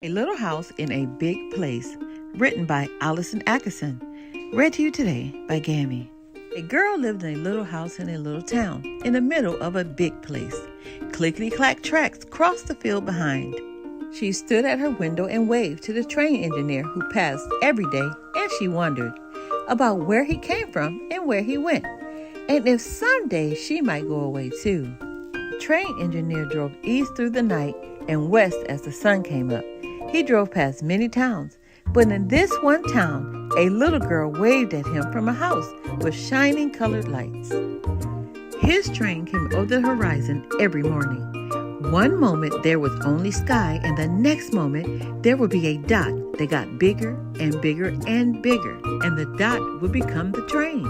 A Little House in a Big Place, written by Allison Atkinson. Read to you today by Gammy. A girl lived in a little house in a little town, in the middle of a big place. Clickety-clack tracks crossed the field behind. She stood at her window and waved to the train engineer who passed every day, and she wondered about where he came from and where he went, and if someday she might go away too. The train engineer drove east through the night and west as the sun came up. He drove past many towns, but in this one town, a little girl waved at him from a house with shining colored lights. His train came over the horizon every morning. One moment there was only sky, and the next moment there would be a dot that got bigger and bigger and bigger, and the dot would become the train.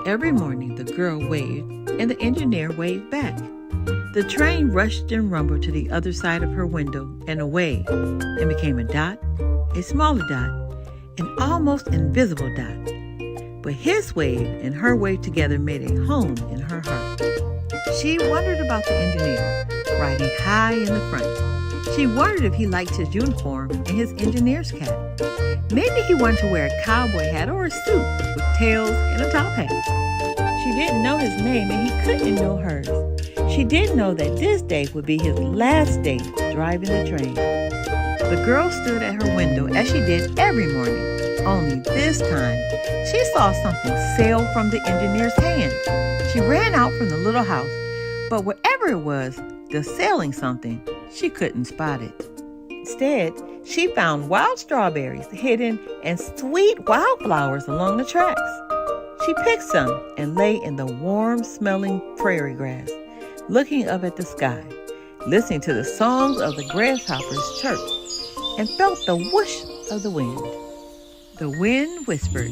Every morning the girl waved, and the engineer waved back. The train rushed and rumbled to the other side of her window and away, and became a dot, a smaller dot, an almost invisible dot. But his wave and her wave together made a home in her heart. She wondered about the engineer, riding high in the front. She wondered if he liked his uniform and his engineer's cap. Maybe he wanted to wear a cowboy hat or a suit with tails and a top hat. She didn't know his name, and he couldn't know hers. She did know that this day would be his last day driving the train. The girl stood at her window as she did every morning. Only this time, she saw something sail from the engineer's hand. She ran out from the little house, but whatever it was, the sailing something, she couldn't spot it. Instead, she found wild strawberries hidden and sweet wildflowers along the tracks. She picked some and lay in the warm-smelling prairie grass, looking up at the sky, listening to the songs of the grasshoppers chirp, and felt the whoosh of the wind. The wind whispered,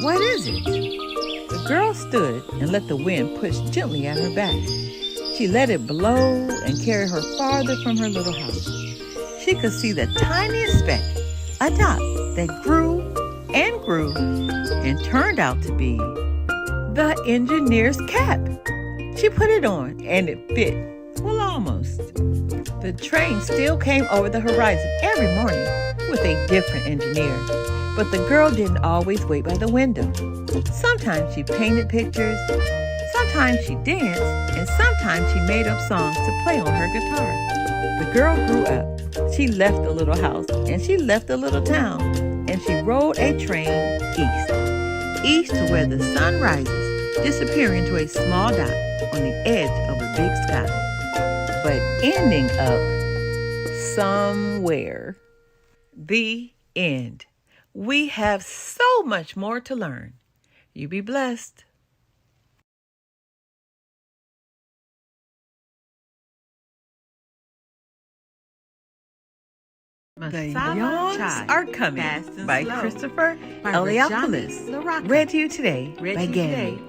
"What is it?" The girl stood and let the wind push gently at her back. She let it blow and carry her farther from her little house. She could see the tiniest speck, a dot that grew and turned out to be the engineer's cap. She put it on, and it fit. Well, almost. The train still came over the horizon every morning with a different engineer. But the girl didn't always wait by the window. Sometimes she painted pictures, sometimes she danced, and sometimes she made up songs to play on her guitar. The girl grew up. She left the little house, and she left the little town, and she rode a train east to where the sun rises, disappearing into a small dot on the edge of a big sky, but ending up somewhere. The end. We have so much more to learn. You be blessed. The Yawns Are Coming by Christopher Aloud. Read to you today by Gammy.